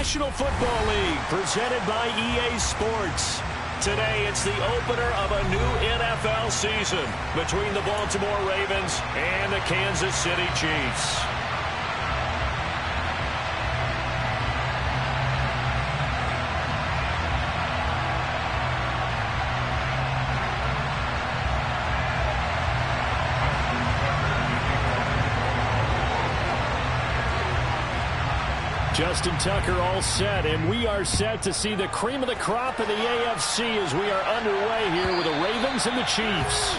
National Football League, presented by EA Sports. Today, it's the opener of a new NFL season between the Baltimore Ravens and the Kansas City Chiefs. Justin Tucker all set, and we are set to see the cream of the crop in the AFC as we are underway here with the Ravens and the Chiefs.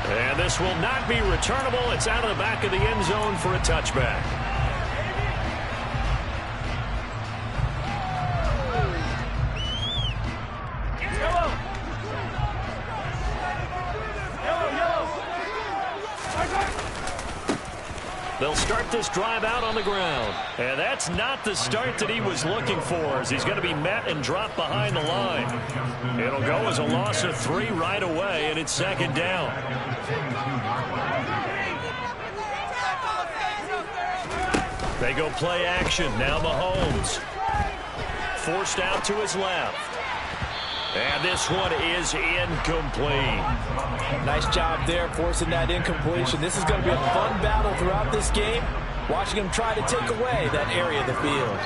And this will not be returnable. It's out of the back of the end zone for a touchback. They'll start this drive out on the ground. And that's not the start that he was looking for, as he's going to be met and dropped behind the line. It'll go as a loss of 3 right away, and it's second down. They go play action. Now Mahomes. Forced out to his left. And this one is incomplete. Nice job there forcing that incompletion. This is going to be a fun battle throughout this game, watching him try to take away that area of the field.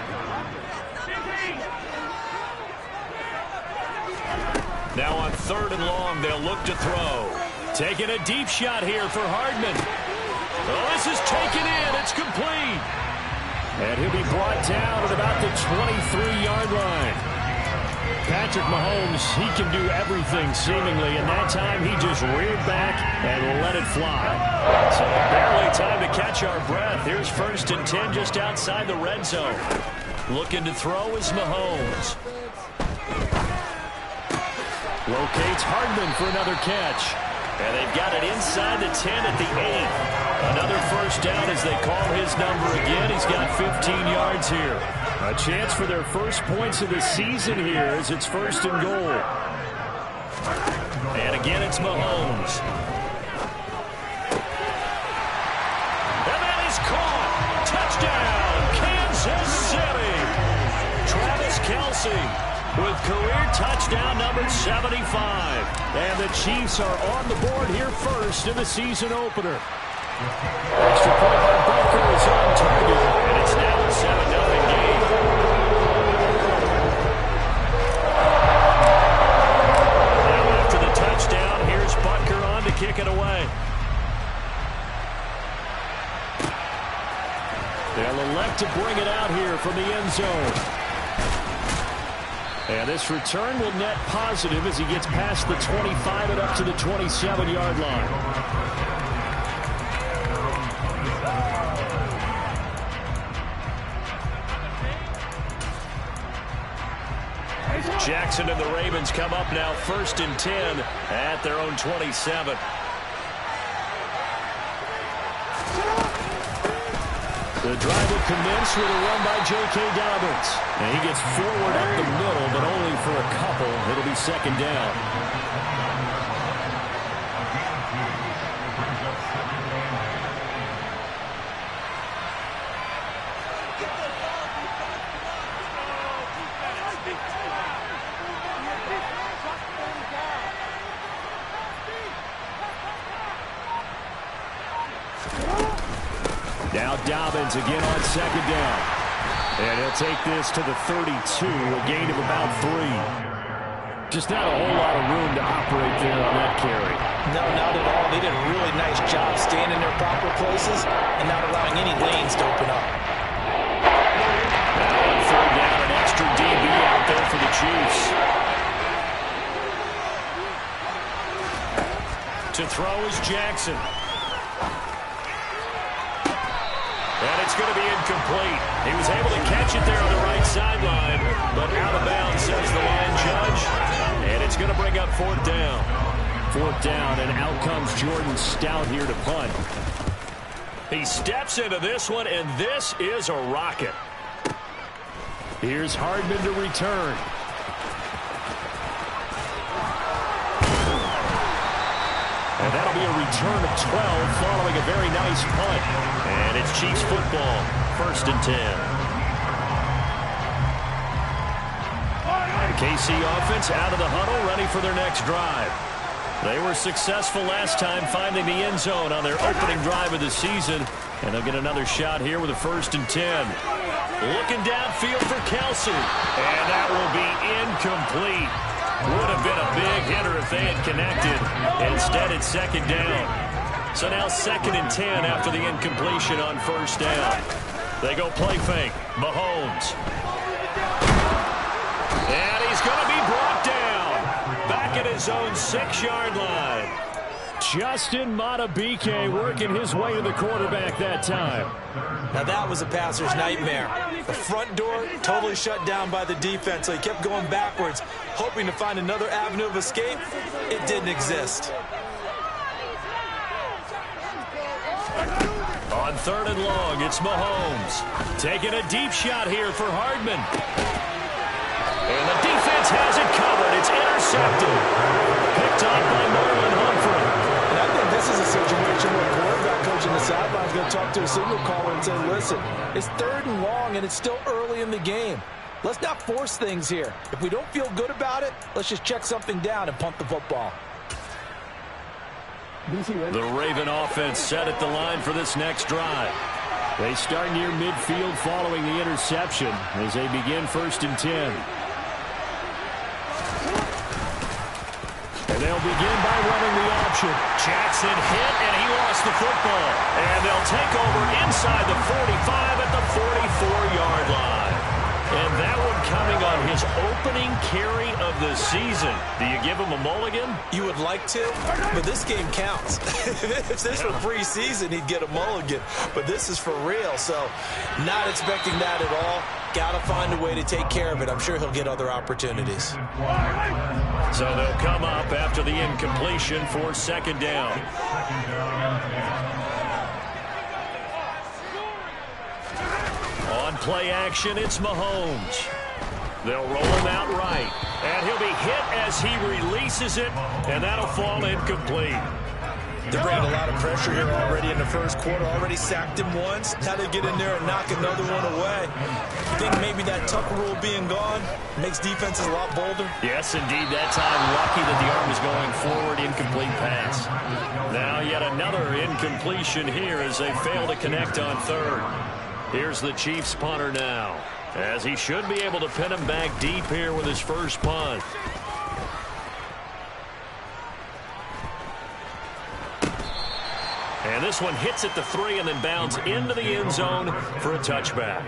Now on 3rd and long, they'll look to throw. Taking a deep shot here for Hardman. Oh, this is taken in. It's complete. And he'll be brought down at about the 23-yard line. Patrick Mahomes, he can do everything seemingly, and that time he just reared back and let it fly. So barely time to catch our breath. Here's 1st and 10 just outside the red zone. Looking to throw is Mahomes. Locates Hardman for another catch. And they've got it inside the 10 at the 8. Another first down as they call his number again. He's got 15 yards here. A chance for their first points of the season here as it's 1st and goal. And again, it's Mahomes. And that is caught. Touchdown, Kansas City. Travis Kelce with career touchdown number 75. And the Chiefs are on the board here first in the season opener. Extra point by Butker is on target, and it's now a 7-0 game. Now after the touchdown, here's Butker on to kick it away. They'll elect to bring it out here from the end zone. And this return will net positive as he gets past the 25 and up to the 27-yard line. Jackson and the Ravens come up now 1st and 10 at their own 27. The drive will commence with a run by J.K. Dobbins. And he gets forward up the middle, but only for a couple. It'll be second down. Now Dobbins again on second down. And he'll take this to the 32, a gain of about 3. Just not a whole lot of room to operate there on that carry. No, not at all. They did a really nice job staying in their proper places and not allowing any lanes to open up. Now on 3rd down, an extra DB out there for the Chiefs. To throw is Jackson. And it's going to be incomplete. He was able to catch it there on the right sideline, but out of bounds, says the line judge. And it's going to bring up 4th down. 4th down, and out comes Jordan Stout here to punt. He steps into this one, and this is a rocket. Here's Hardman to return. And that'll be a return of 12 following a very nice punt. And it's Chiefs football, 1st and 10. The KC offense out of the huddle, ready for their next drive. They were successful last time finding the end zone on their opening drive of the season, and they'll get another shot here with a 1st and 10. Looking downfield for Kelsey, and that will be incomplete. Would have been a big hitter if they had connected. Instead, it's 2nd down. So now 2nd and 10 after the incompletion on 1st down. They go play fake. Mahomes. And he's going to be brought down. Back at his own 6-yard line. Justin Madubuike working his way to the quarterback that time. Now that was a passer's nightmare. The front door totally shut down by the defense, so he kept going backwards, hoping to find another avenue of escape. It didn't exist. On 3rd and long, it's Mahomes. Taking a deep shot here for Hardman. And the defense has it covered. It's intercepted. Picked off by Marlon Humphrey. And I think this is a situation where the quarterback coach in the sideline is going to talk to a signal caller and say, listen, it's 3rd and long and it's still early in the game. Let's not force things here. If we don't feel good about it, let's just check something down and punt the football. The Raven offense set at the line for this next drive. They start near midfield following the interception as they begin 1st and 10. And they'll begin by running the option. Jackson hit, and he lost the football. And they'll take over inside the 45 at the 44-yard line. And that one coming on his opening carry of the season. Do you give him a mulligan? You would like to, but this game counts. If this were preseason, he'd get a mulligan. But this is for real, so not expecting that at all. Got to find a way to take care of it. I'm sure he'll get other opportunities. So they'll come up after the incompletion for 2nd down. On play action, it's Mahomes. They'll roll him out right. And he'll be hit as he releases it, and that'll fall incomplete. They brought a lot of pressure here already in the 1st quarter. Already sacked him once. Now they get in there and knock another one away. You think maybe that Tucker rule being gone makes defenses a lot bolder? Yes, indeed. That time, lucky that the arm is going forward. Incomplete pass. Now yet another incompletion here as they fail to connect on 3rd. Here's the Chiefs punter now, as he should be able to pin him back deep here with his first punt. And this one hits at the 3 and then bounds into the end zone for a touchback.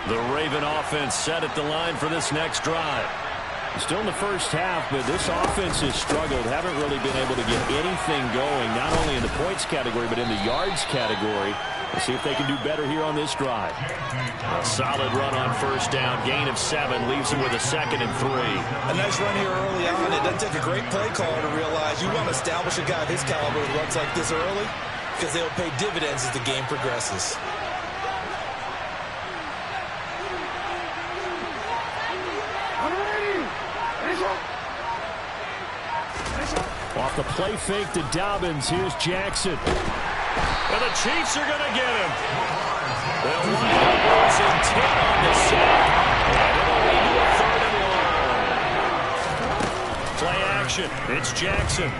The Raven offense set at the line for this next drive. Still in the 1st half, but this offense has struggled. Haven't really been able to get anything going, not only in the points category, but in the yards category. Let's see if they can do better here on this drive. A solid run on 1st down. Gain of 7 leaves them with a 2nd and 3. A nice run here early on. It doesn't take a great play caller to realize you want to establish a guy of his caliber who runs like this early, because they'll pay dividends as the game progresses. Off the play fake to Dobbins. Here's Jackson. And the Chiefs are going to get him. They'll line up Rose and 10 on the sack. And it'll lead to a 3rd and long. Play action. It's Jackson.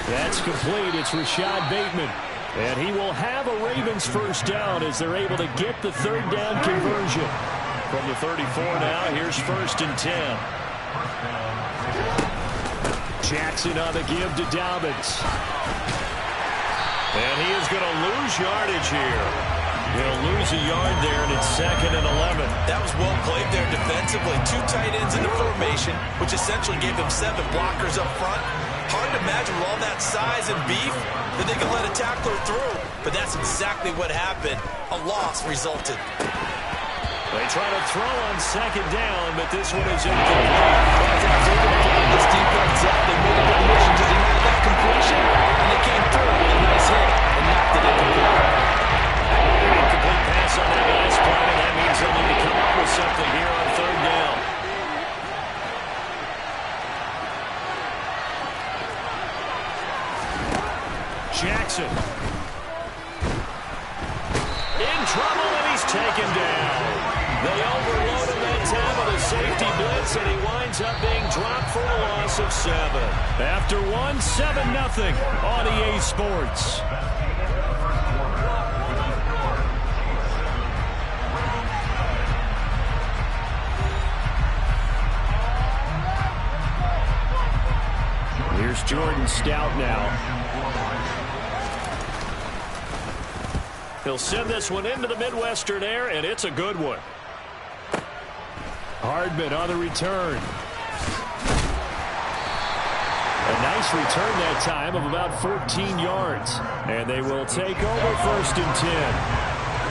That's complete. It's Rashad Bateman. And he will have a Ravens 1st down as they're able to get the 3rd down conversion. From the 34 now, here's 1st and 10. Jackson on the give to Dobbins. And he is going to lose yardage here. He'll lose a yard there, and it's 2nd and 11. That was well played there defensively. 2 tight ends in the formation, which essentially gave them 7 blockers up front. Hard to imagine with all that size and beef that they could let a tackler through. But that's exactly what happened. A loss resulted. They try to throw on 2nd down, but this one is incomplete. This defense, they made a good mission to deny that completion, and they came through with a nice hit and knocked it incomplete. Incomplete pass on that last play, and that means they'll need to come up with something here on 3rd down. Jackson. In trouble, and he's taken down. They overload him that time with a safety blitz, and he winds up being dropped for a loss of 7. After 7-0 on EA Sports. Here's Jordan Stout now. He'll send this one into the Midwestern air, and it's a good one. Hardman on the return. A nice return that time of about 14 yards. And they will take over 1st and 10.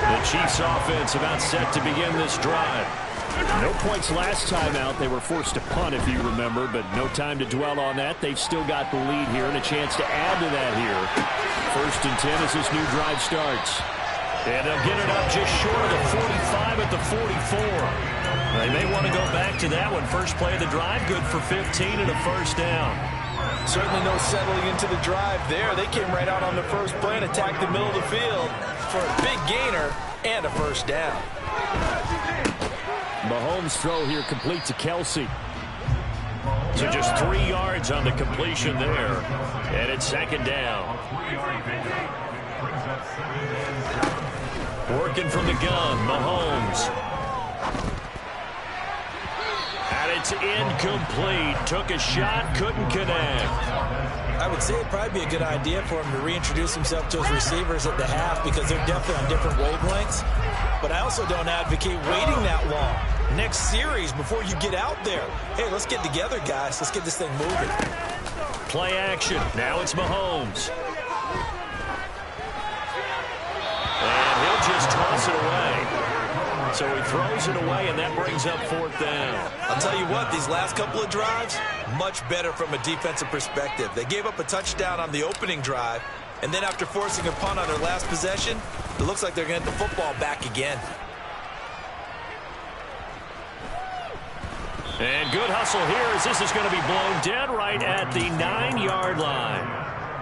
The Chiefs offense about set to begin this drive. No points last time out. They were forced to punt, if you remember, but no time to dwell on that. They've still got the lead here and a chance to add to that here. 1st and 10 as this new drive starts. And they'll get it up just short of the 45 at the 44. They may want to go back to that one. First play of the drive, good for 15 and a 1st down. Certainly no settling into the drive there. They came right out on the first play and attacked the middle of the field for a big gainer and a 1st down. Mahomes' throw here complete to Kelsey. So just 3 yards on the completion there. And it's 2nd down. Working from the gun, Mahomes. And it's incomplete. Took a shot, couldn't connect. I would say it'd probably be a good idea for him to reintroduce himself to his receivers at the half because they're definitely on different wavelengths. But I also don't advocate waiting that long. Next series before you get out there. Hey, let's get together, guys. Let's get this thing moving. Play action. Now it's Mahomes. And he'll just toss it away. So he throws it away, and that brings up 4th down. I'll tell you what, these last couple of drives, much better from a defensive perspective. They gave up a touchdown on the opening drive, and then after forcing a punt on their last possession, it looks like they're going to get the football back again. And good hustle here as this is going to be blown dead right at the 9-yard line.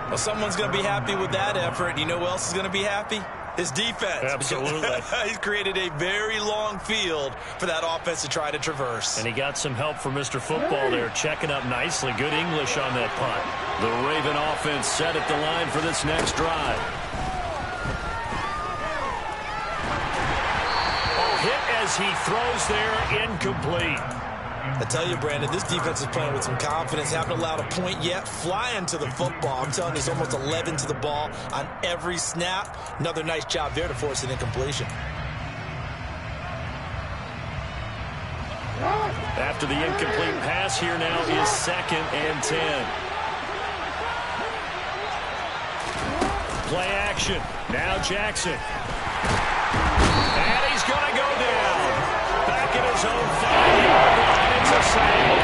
Well, someone's going to be happy with that effort. You know who else is going to be happy? His defense. Absolutely. He's created a very long field for that offense to try to traverse. And he got some help from Mr. Football there, checking up nicely. Good English on that punt. The Raven offense set at the line for this next drive. Oh, hit as he throws there, incomplete. I tell you, Brandon, this defense is playing with some confidence. Haven't allowed a point yet. Flying to the football. I'm telling you, it's almost 11 to the ball on every snap. Another nice job there to force an incompletion. After the incomplete pass, here now is 2nd and 10. Play action. Now Jackson. And he's going to go down. Back in his own 5-yard line. It's a save.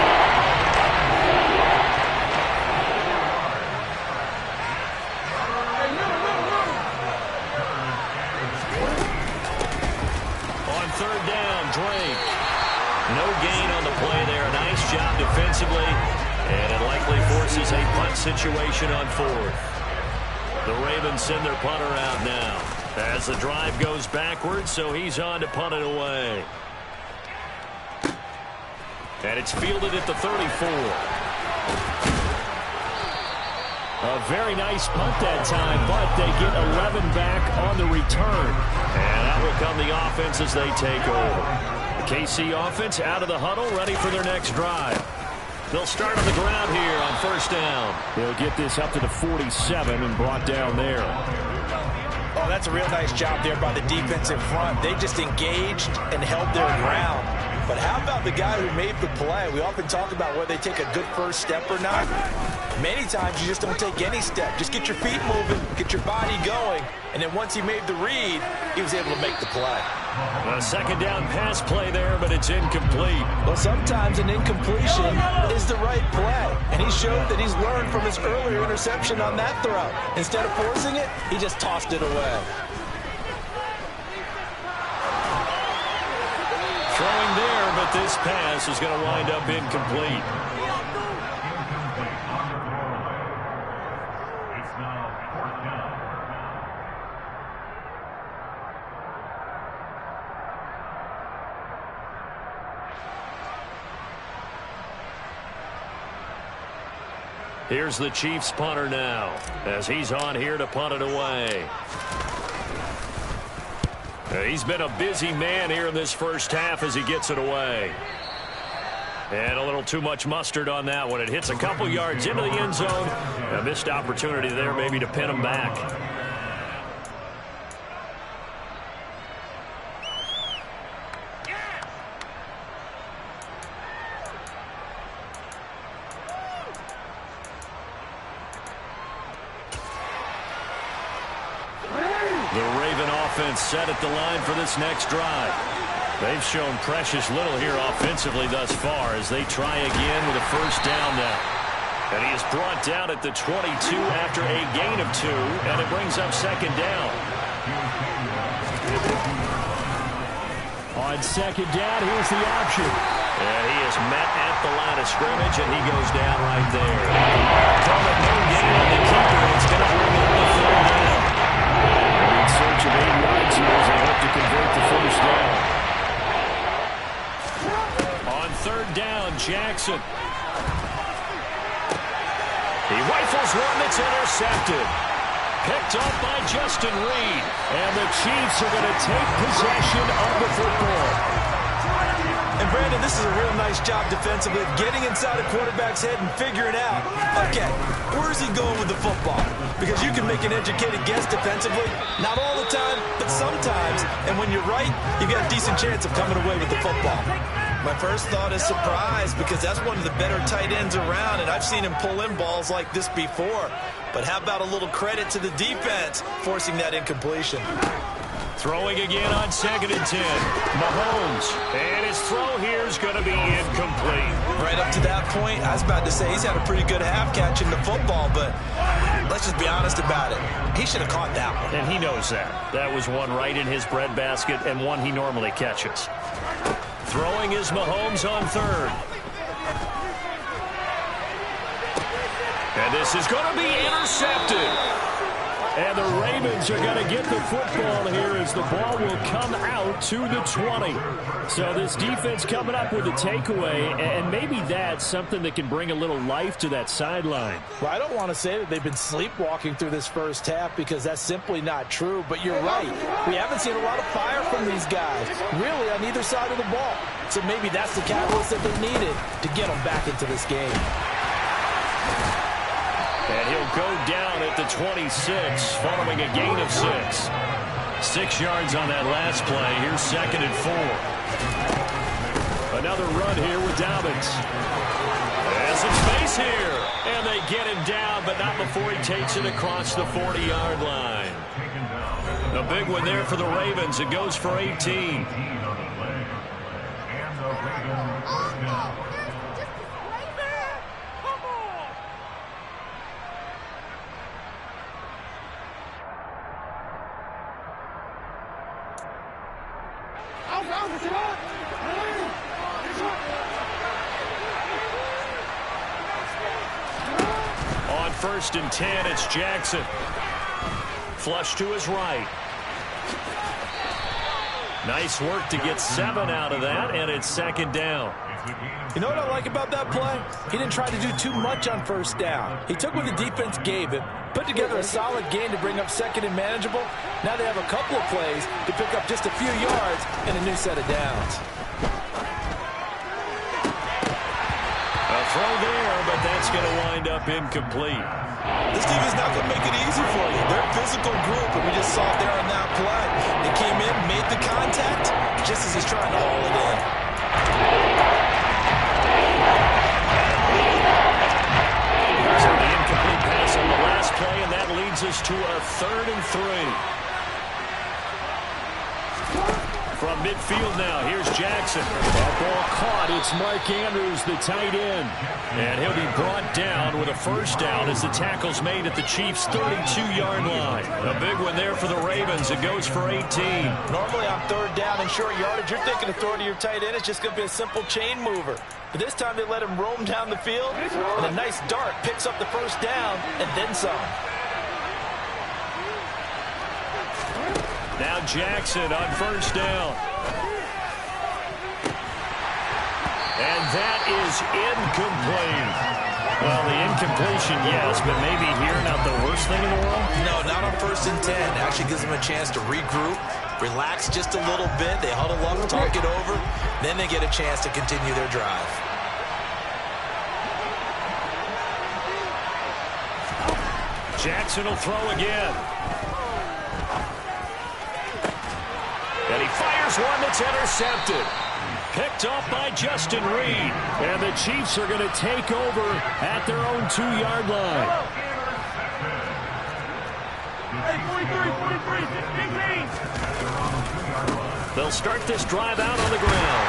On 3rd down, Drake. No gain on the play there. Nice job defensively. And it likely forces a punt situation on 4th. The Ravens send their punter out now. As the drive goes backwards, so he's on to punt it away. And it's fielded at the 34. A very nice punt that time, but they get 11 back on the return. And out will come the offense as they take over. The KC offense out of the huddle, ready for their next drive. They'll start on the ground here on 1st down. They'll get this up to the 47 and brought down there. Oh, that's a real nice job there by the defensive front. They just engaged and held their ground. But how about the guy who made the play? We often talk about whether they take a good first step or not. Many times you just don't take any step. Just get your feet moving, get your body going, and then once he made the read, he was able to make the play. A 2nd down pass play there, but it's incomplete. Well, sometimes an incompletion is the right play, and he showed that he's learned from his earlier interception on that throw. Instead of forcing it, he just tossed it away. Throwing there, but this pass is going to wind up incomplete. It's now 4th down. Here's the Chiefs punter now as he's on here to punt it away. He's been a busy man here in this first half as he gets it away. And a little too much mustard on that one. It hits a couple yards into the end zone. A missed opportunity there maybe to pin him back. Set at the line for this next drive. They've shown precious little here offensively thus far as they try again with a first down now. And he is brought down at the 22 after a gain of 2, and it brings up second down. On second down, here's the option. And he is met at the line of scrimmage, and he goes down right there. From a no gain on the keeper, it's going to bring up the third down. In search of 8 yards here as they hope to convert the first down. On third down, Jackson. He rifles one that's intercepted. Picked up by Justin Reed. And the Chiefs are going to take possession of the football. And Brandon, this is a real nice job defensively, getting inside a quarterback's head and figuring out, okay, where's he going with the football? Because you can make an educated guess defensively, not all the time, but sometimes. And when you're right, you got a decent chance of coming away with the football. My first thought is surprise because that's one of the better tight ends around, and I've seen him pull in balls like this before. But how about a little credit to the defense forcing that incompletion? Throwing again on 2nd and 10. Mahomes. And his throw here is going to be incomplete. Right up to that point, I was about to say he's had a pretty good half catching the football, but let's just be honest about it. He should have caught that one. And he knows that. That was one right in his breadbasket and one he normally catches. Throwing is Mahomes on 3rd. And this is going to be intercepted. And the Ravens are going to get the football here as the ball will come out to the 20. So this defense coming up with a takeaway, and maybe that's something that can bring a little life to that sideline. Well, I don't want to say that they've been sleepwalking through this first half because that's simply not true, but you're right. We haven't seen a lot of fire from these guys, really, on either side of the ball. So maybe that's the catalyst that they needed to get them back into this game. And he'll go down at the 26 following a gain of 6. 6 yards on that last play. Here's 2nd and 4. Another run here with Dobbins. Has some space here. And they get him down, but not before he takes it across the 40-yard line. A big one there for the Ravens. It goes for 18. On 1st and 10, it's Jackson. Flush to his right. Nice work to get 7 out of that, and it's 2nd down. You know what I like about that play? He didn't try to do too much on 1st down. He took what the defense gave him, put together a solid gain to bring up 2nd and manageable. Now they have a couple of plays to pick up just a few yards and a new set of downs. A throw there, but that's going to wind up incomplete. This team is not going to make it easy for you. They're a physical group, and we just saw it there on that play. They came in, made the contact, just as he's trying to haul it in. So the incomplete pass on the last play, and that leads us to a 3rd and 3. From midfield now, here's Jackson. That ball caught. It's Mark Andrews, the tight end. And he'll be brought down with a first down as the tackle's made at the Chiefs' 32-yard line. A big one there for the Ravens. It goes for 18. Normally on 3rd down and short yardage, you're thinking of throwing to your tight end. It's just going to be a simple chain mover. But this time they let him roam down the field, and a nice dart picks up the first down and then some. Now Jackson on 1st down. And that is incomplete. Well, the incompletion, yes, but maybe here not the worst thing in the world? No, not on 1st and 10. Actually gives them a chance to regroup, relax just a little bit. They huddle up, talk it over. Then they get a chance to continue their drive. Jackson will throw again. And he fires one that's intercepted. Picked off by Justin Reed. And the Chiefs are going to take over at their own 2-yard line. They'll start this drive out on the ground.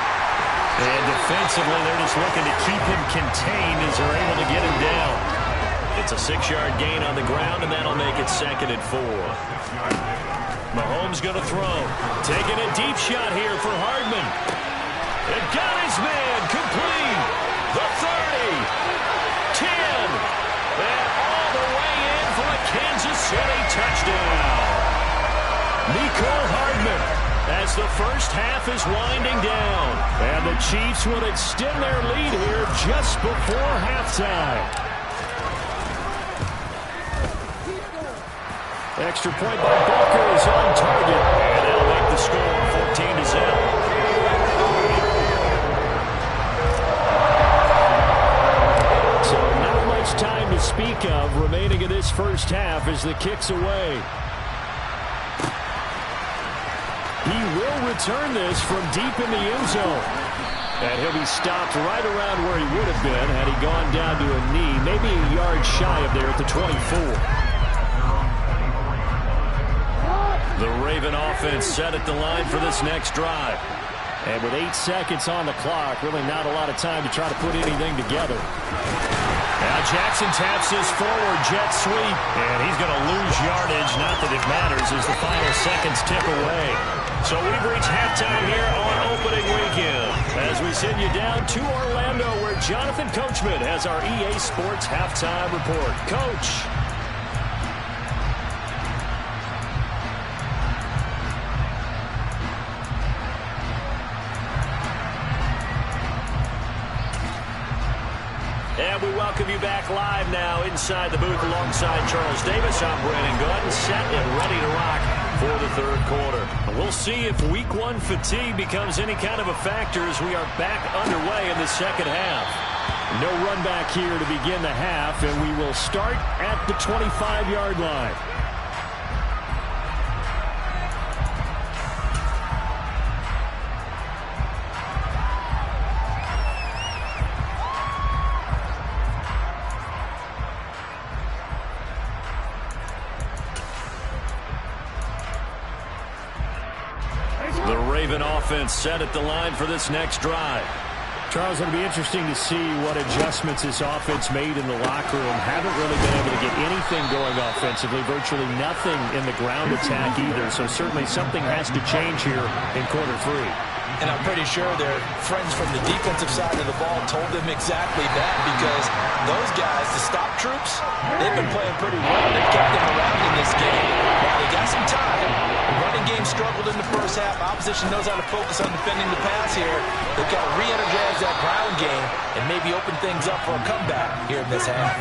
And defensively, they're just looking to keep him contained as they're able to get him down. It's a 6-yard gain on the ground, and that'll make it 2nd and 4. Mahomes going to throw. Taking a deep shot here for Hardman. It got his man complete. The 30, 10, and all the way in for a Kansas City touchdown. Mecole Hardman as the first half is winding down. And the Chiefs will extend their lead here just before halftime. Extra point by Booker is on target. And that'll make the score 14-0. So not much time to speak of remaining in this first half as the kick's away. He will return this from deep in the end zone. And he'll be stopped right around where he would have been had he gone down to a knee, maybe a yard shy of there at the 24. The Raven offense set at the line for this next drive. And with 8 seconds on the clock, really not a lot of time to try to put anything together. Now Jackson taps his forward jet sweep, and he's going to lose yardage. Not that it matters as the final seconds tick away. So we've reached halftime here on opening weekend as we send you down to Orlando where Jonathan Coachman has our EA Sports halftime report. Coach. And we welcome you back live now inside the booth alongside Charles Davis. I'm Brandon Gunn, set and ready to rock for the third quarter. We'll see if week 1 fatigue becomes any kind of a factor as we are back underway in the second half. No run back here to begin the half, and we will start at the 25-yard line. Offense set at the line for this next drive. Charles, it'll be interesting to see what adjustments this offense made in the locker room. Haven't really been able to get anything going offensively, virtually nothing in the ground attack either, so certainly something has to change here in quarter 3. And I'm pretty sure their friends from the defensive side of the ball told them exactly that, because those guys, the stop troops, they've been playing pretty well. They've kept them around in this game. Now they got some time. The running game struggled in the first half. Opposition knows how to focus on defending the pass here. They've got to re-energize that ground game and maybe open things up for a comeback here in this half.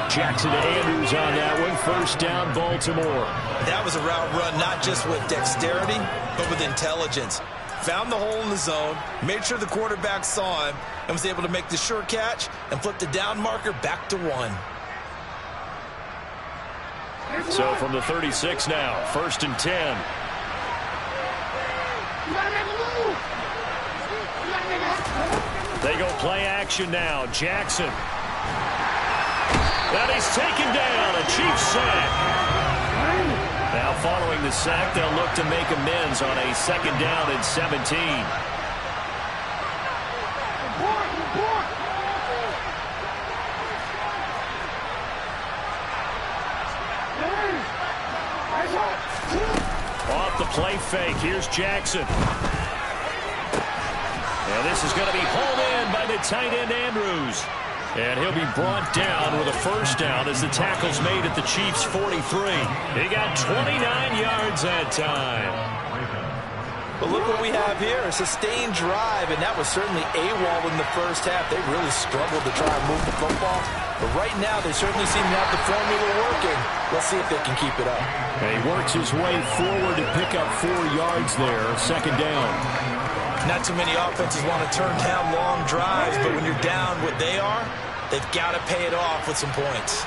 Jackson Andrews on that one. First down, Baltimore. That was a route run not just with dexterity, but with intelligence. Found the hole in the zone, made sure the quarterback saw him, and was able to make the sure catch and flip the down marker back to 1. So from the 36 now, 1st and 10. They go play action now. Jackson. And he's taken down. A Chiefs sack. Now following the sack, they'll look to make amends on a 2nd down and 17. Off the play fake, here's Jackson. And this is going to be hauled in by the tight end Andrews. And he'll be brought down with a first down as the tackle's made at the Chiefs' 43. He got 29 yards that time. But look what we have here, a sustained drive, and that was certainly AWOL in the first half. They really struggled to try and move the football. But right now, they certainly seem to have the formula working. Let's see if they can keep it up. And he works his way forward to pick up 4 yards there, second down. Not too many offenses want to turn down long drives, but when you're down what they are, they've got to pay it off with some points.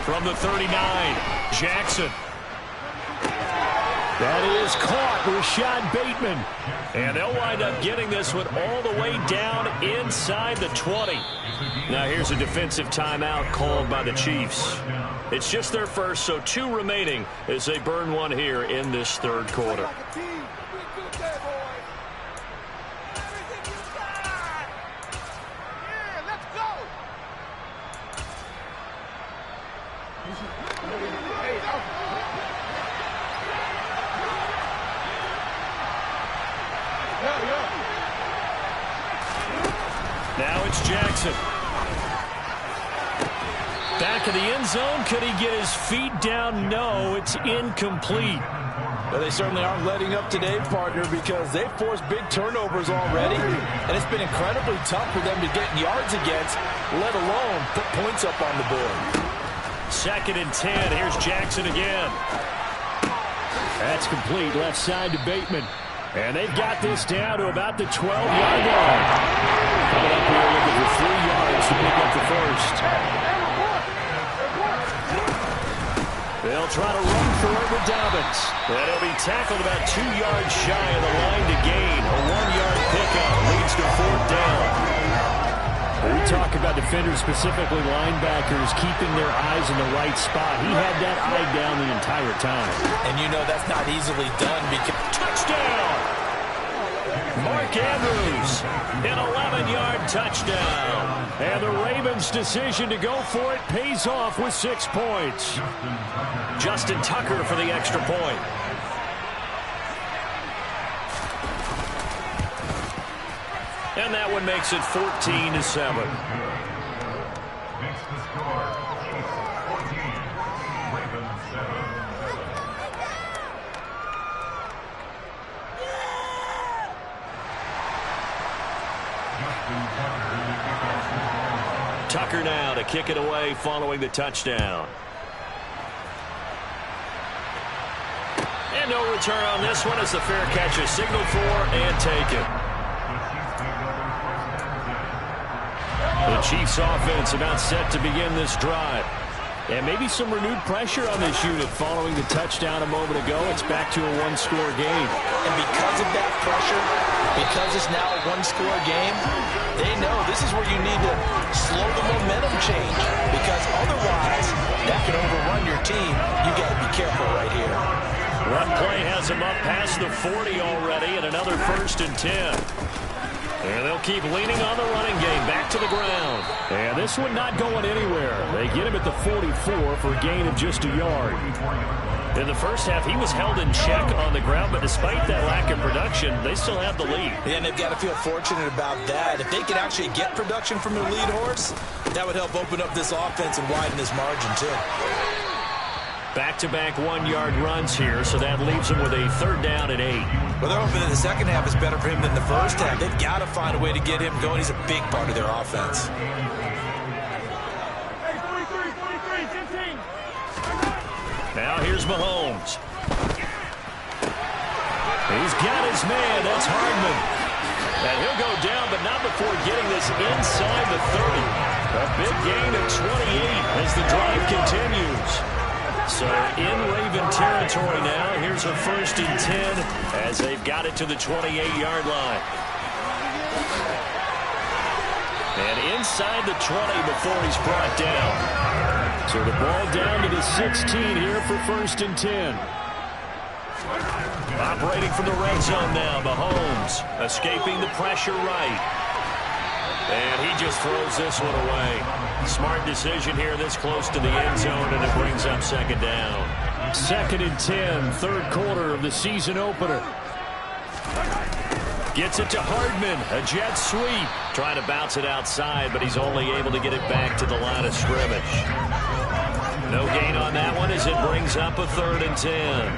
From the 39, Jackson. That is caught, Rashad Bateman. And they'll wind up getting this one all the way down inside the 20. Now here's a defensive timeout called by the Chiefs. It's just their first, so 2 remaining as they burn one here in this third quarter. Now it's Jackson. Back of the end zone. Could he get his feet down? No, it's incomplete. Well, they certainly aren't letting up today, partner, because they've forced big turnovers already, and it's been incredibly tough for them to get yards against, let alone put points up on the board. Second and 10. Here's Jackson again. That's complete. Left side to Bateman. And they've got this down to about the 12-yard line. Coming up here looking for 3 yards to pick up the first. They'll try to run for it with Dobbins. And he'll be tackled about 2 yards shy of the line to gain. A 1-yard pickup leads to 4th down. We talk about defenders, specifically linebackers, keeping their eyes in the right spot. He had that eye down the entire time. And you know that's not easily done because... Touchdown! Mark Andrews, an 11-yard touchdown. And the Ravens' decision to go for it pays off with 6 points. Justin Tucker for the extra point. And that one makes it 14-7. Makes the score Chiefs 14, Ravens 7. Tucker now to kick it away following the touchdown. And no return on this one as the fair catch is signaled for and taken. The Chiefs offense about set to begin this drive. And maybe some renewed pressure on this unit following the touchdown a moment ago. It's back to a 1-score game. And because of that pressure, because it's now a 1-score game, they know this is where you need to slow the momentum change. Because otherwise, that can overrun your team. You got to be careful right here. Run play has him up past the 40 already, and another 1st and 10. And they'll keep leaning on the running game back to the ground. And this one not going anywhere. They get him at the 44 for a gain of just a yard. In the first half, he was held in check on the ground, but despite that lack of production, they still have the lead. Yeah, and they've got to feel fortunate about that. If they could actually get production from their lead horse, that would help open up this offense and widen this margin, too. Back-to-back 1-yard runs here, so that leaves him with a 3rd down and 8. Well, they're hoping that the second half is better for him than the first half. They've got to find a way to get him going. He's a big part of their offense. Now here's Mahomes. He's got his man. That's Hardman. And he'll go down, but not before getting this inside the 30. A big gain of 28 as the drive continues. So in Raven territory now. Here's a 1st and 10 as they've got it to the 28-yard line. And inside the 20 before he's brought down. So the ball down to the 16 here for 1st and 10. Operating from the red zone now, Mahomes escaping the pressure right. And he just throws this one away. Smart decision here this close to the end zone, and it brings up 2nd down. 2nd and 10, 3rd quarter of the season opener. Gets it to Hardman, a jet sweep. Trying to bounce it outside, but he's only able to get it back to the line of scrimmage. No gain on that one as it brings up a 3rd and 10.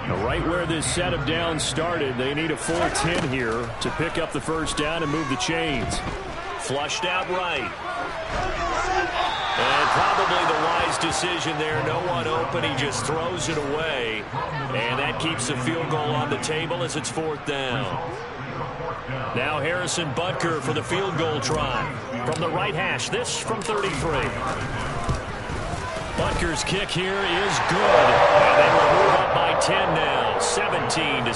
Right where this set of downs started, they need a full 10 here to pick up the first down and move the chains. Flushed out right. And probably the wise decision there. No one open. He just throws it away. And that keeps the field goal on the table as it's 4th down. Now Harrison Butker for the field goal try. From the right hash, this from 33. Butker's kick here is good. And they will move up by 10 now, 17-7.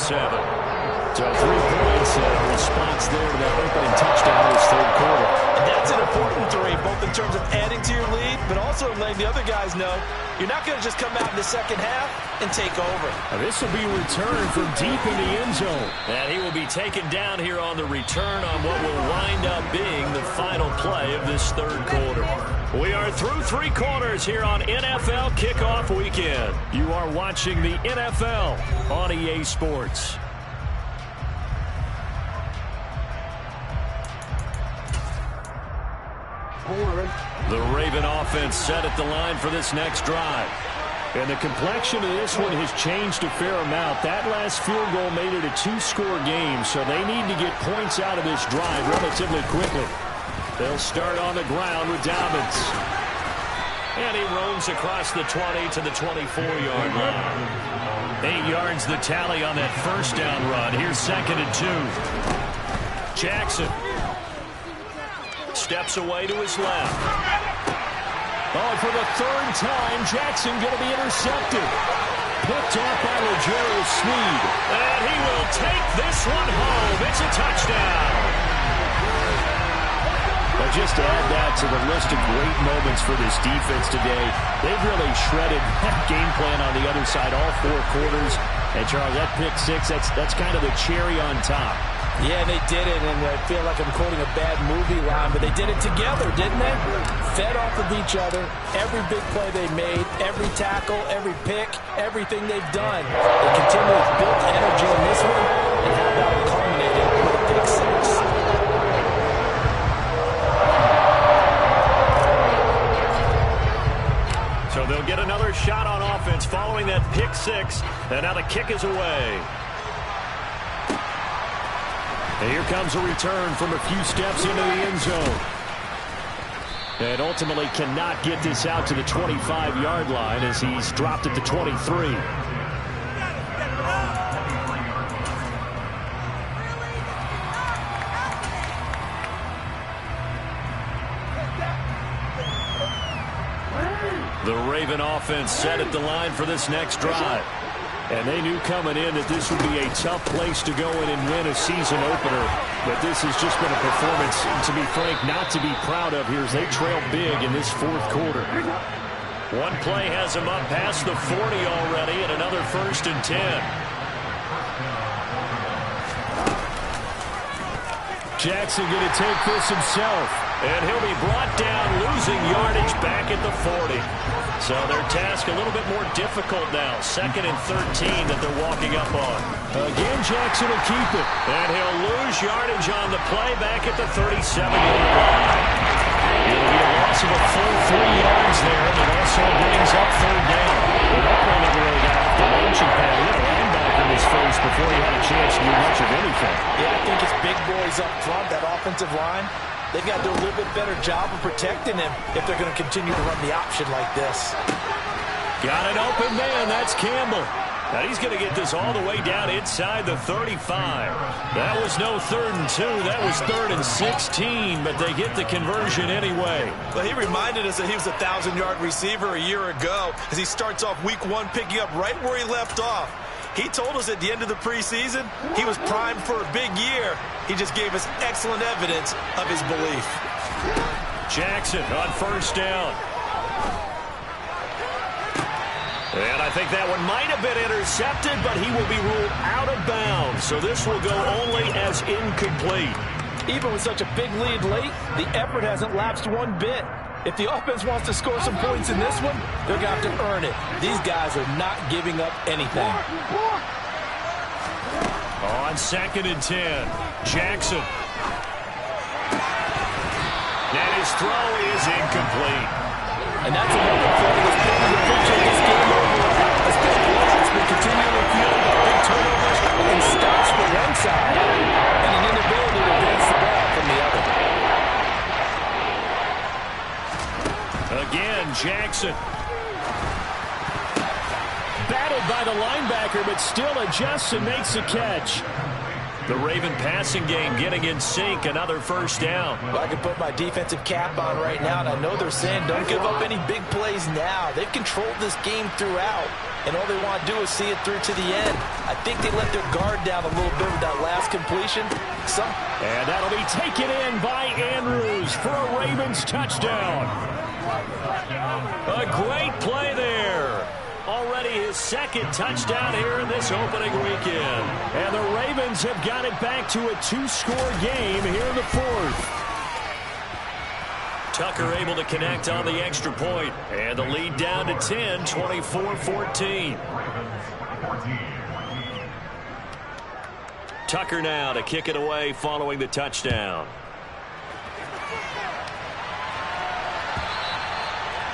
So 3 points response there to that opening touchdown in this 3rd quarter. And that's an important 3, both in terms of adding to your lead, but also letting the other guys know you're not going to just come out in the second half and take over. Now this will be returned from deep in the end zone. And he will be taken down here on the return on what will wind up being the final play of this 3rd quarter. We are through 3 quarters here on NFL Kickoff Weekend. You are watching the NFL on EA Sports. The Raven offense set at the line for this next drive. And the complexion of this one has changed a fair amount. That last field goal made it a 2-score game, so they need to get points out of this drive relatively quickly. They'll start on the ground with Dobbins. And he roams across the 20 to the 24-yard line. 8 yards the tally on that first down run. Here's 2nd and 2. Jackson steps away to his left. Oh, for the 3rd time, Jackson going to be intercepted. Picked off by L'Jarius Sneed. And he will take this one home. It's a touchdown. But just to add that to the list of great moments for this defense today, they've really shredded that game plan on the other side all 4 quarters. And, Charles, that pick 6, that's kind of the cherry on top. Yeah, they did it, and I feel like I'm quoting a bad movie line, but they did it together, didn't they? Fed off of each other, every big play they made, every tackle, every pick, everything they've done. They continually built energy in this one, and how about it culminated with a pick 6. So they'll get another shot on offense following that pick 6, and now the kick is away. And here comes a return from a few steps into the end zone. And ultimately cannot get this out to the 25-yard line as he's dropped at the 23. The Raven offense set at the line for this next drive. And they knew coming in that this would be a tough place to go in and win a season opener. But this has just been a performance, to be frank, not to be proud of here as they trail big in this 4th quarter. One play has them up past the 40 already, and another 1st and 10. Jackson going to take this himself. And he'll be brought down, losing yardage back at the 40. So their task a little bit more difficult now. 2nd and 13 that they're walking up on. Again, Jackson will keep it. And he'll lose yardage on the play back at the 37-yard line. It'll be a loss of a full 3 yards there, and it also brings up 3rd down. Well, that play never really got off the launching pad. He had a linebacker in his face before he had a chance to do much of anything. Yeah, I think it's big boys up front, that offensive line. They've got to do a little bit better job of protecting him if they're going to continue to run the option like this. Got an open man. That's Campbell. Now he's going to get this all the way down inside the 35. That was no 3rd and 2. That was 3rd and 16, but they get the conversion anyway. Well, he reminded us that he was a 1,000-yard receiver a year ago as he starts off week 1 picking up right where he left off. He told us at the end of the preseason he was primed for a big year. He just gave us excellent evidence of his belief. Jackson on 1st down. And I think that one might have been intercepted, but he will be ruled out of bounds. So this will go only as incomplete. Even with such a big lead late, the effort hasn't lapsed one bit. If the offense wants to score some points in this one, they're going to have to earn it. These guys are not giving up anything. On 2nd and 10, Jackson. And his throw is incomplete. And that's another play that's putting the picture of this game over. Especially once it's been continually fueled by big turnovers and stops for one side and an inability to advance the ball from the other. Again, Jackson. Battled by the linebacker, but still adjusts and makes a catch. The Raven passing game getting in sync, another first down. Well, I can put my defensive cap on right now, and I know they're saying don't give up any big plays now. They've controlled this game throughout, and all they want to do is see it through to the end. I think they let their guard down a little bit with that last completion. And that'll be taken in by Andrews for a Ravens touchdown. A great play there. Already his second touchdown here in this opening weekend. And the Ravens have got it back to a two-score game here in the fourth. Tucker able to connect on the extra point. And the lead down to 10, 24-14. Tucker now to kick it away following the touchdown.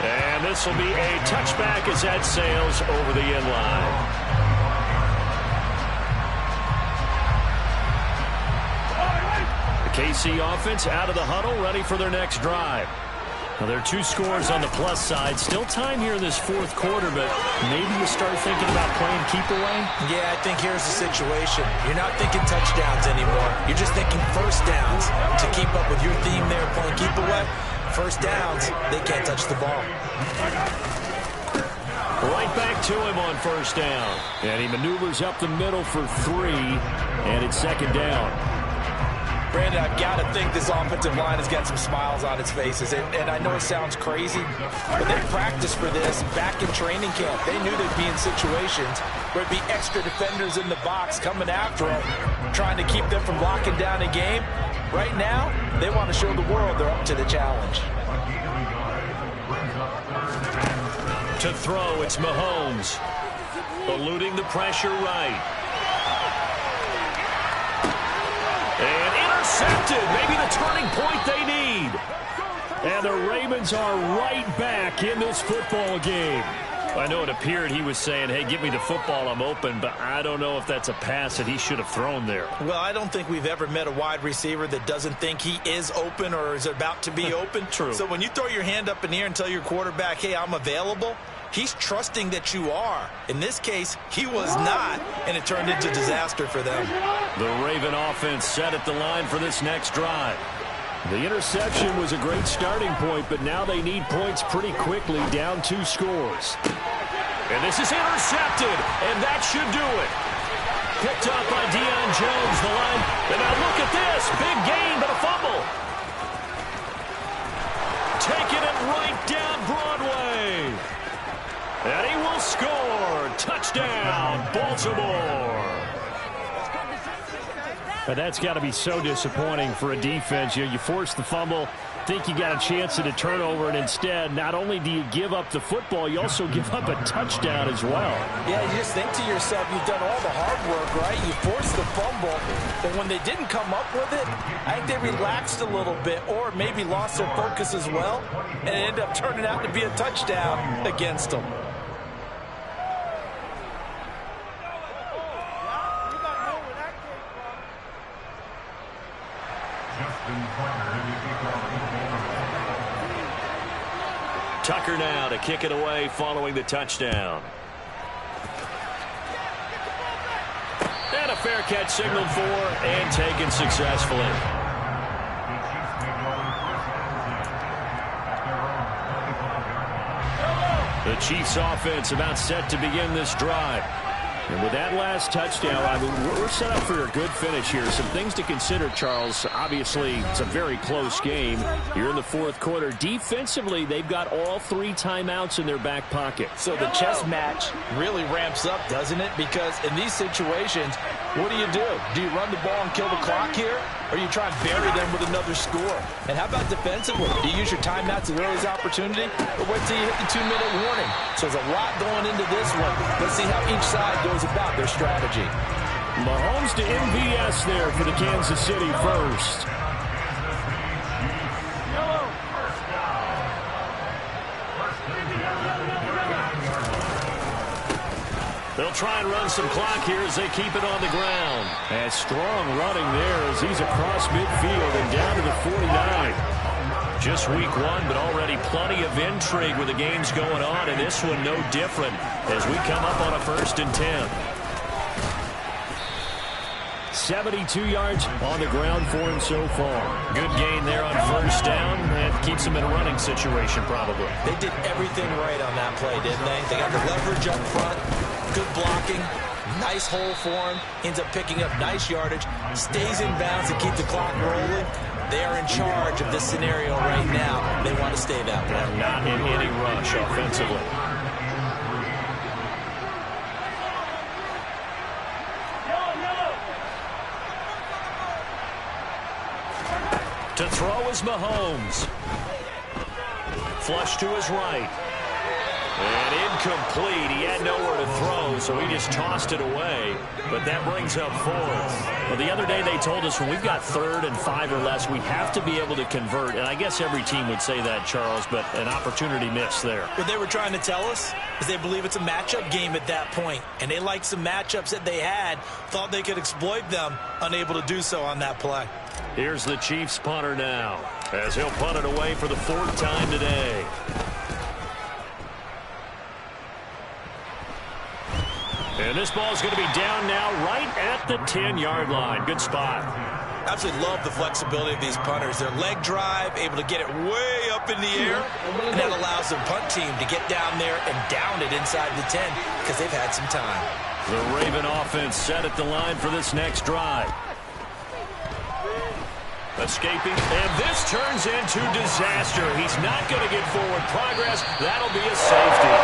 And this will be a touchback as that sails over the end line. The KC offense out of the huddle, ready for their next drive. Now, there are two scores on the plus side. Still time here in this fourth quarter, but maybe you start thinking about playing keep away? Yeah, I think here's the situation. You're not thinking touchdowns anymore. You're just thinking first downs to keep up with your theme there, playing keep away. First downs, they can't touch the ball. Right back to him on first down. And he maneuvers up the middle for 3, and it's second down. Brandon, I've got to think this offensive line has got some smiles on its faces. And I know it sounds crazy, but they practiced for this back in training camp. They knew they'd be in situations where it'd be extra defenders in the box coming after them, trying to keep them from locking down a game. Right now, they want to show the world they're up to the challenge. To throw, it's Mahomes. Eluding the pressure right. And intercepted. Maybe the turning point they need. And the Ravens are right back in this football game. I know it appeared he was saying, hey, give me the football, I'm open, but I don't know if that's a pass that he should have thrown there. Well, I don't think we've ever met a wide receiver that doesn't think he is open or is about to be open. True. So when you throw your hand up in the air and tell your quarterback, hey, I'm available, he's trusting that you are. In this case, he was not, and it turned into disaster for them. The Raven offense set at the line for this next drive. The interception was a great starting point, but now they need points pretty quickly, down 2 scores. And this is intercepted, and that should do it. Picked up by Deion Jones, the line. And now look at this, big gain, but a fumble. Taking it right down Broadway. And he will score. Touchdown, Baltimore. But that's got to be so disappointing for a defense. You force the fumble, think you got a chance at a turnover, and instead, not only do you give up the football, you also give up a touchdown as well. Yeah, you just think to yourself, you've done all the hard work, right? You forced the fumble, but when they didn't come up with it, I think they relaxed a little bit or maybe lost their focus as well, and it ended up turning out to be a touchdown against them. Tucker now to kick it away following the touchdown. And a fair catch signaled for and taken successfully. The Chiefs offense about set to begin this drive. And with that last touchdown, I mean, we're set up for a good finish here. Some things to consider, Charles. Obviously, it's a very close game here in the fourth quarter. Defensively, they've got all 3 timeouts in their back pocket. So the chess match really ramps up, doesn't it? Because in these situations, what do? Do you run the ball and kill the clock here? Or you try and bury them with another score? And how about defensively? Do you use your timeouts at the earliest opportunity? Or wait till you hit the 2-minute warning? So there's a lot going into this one. Let's see how each side goes about their strategy. Mahomes to MVS there for the Kansas City first. They'll try and run some clock here as they keep it on the ground. And strong running there as he's across midfield and down to the 49. Just week one, but already plenty of intrigue with the games going on, and this one no different as we come up on a 1st and 10. 72 yards on the ground for him so far. Good gain there on 1st down, and keeps him in a running situation probably. They did everything right on that play, didn't they? They got the leverage up front, good blocking, nice hole for him, ends up picking up nice yardage, stays in bounds and keep the clock rolling. They are in charge of this scenario right now. They want to stay that way. Not in any rush offensively. To throw is Mahomes. Flush to his right. And incomplete. He had nowhere to throw, so he just tossed it away. But that brings up 4th. Well, the other day they told us when we've got 3rd and 5 or less, we have to be able to convert. And I guess every team would say that, Charles, but an opportunity missed there. What they were trying to tell us is they believe it's a matchup game at that point. And they liked some matchups that they had, thought they could exploit them, unable to do so on that play. Here's the Chiefs punter now, as he'll punt it away for the 4th time today. And this ball's going to be down now right at the 10-yard line. Good spot. Absolutely love the flexibility of these punters. Their leg drive, able to get it way up in the air, and that allows the punt team to get down there and down it inside the 10 because they've had some time. The Raven offense set at the line for this next drive. Escaping, and this turns into disaster. He's not going to get forward progress. That'll be a safety.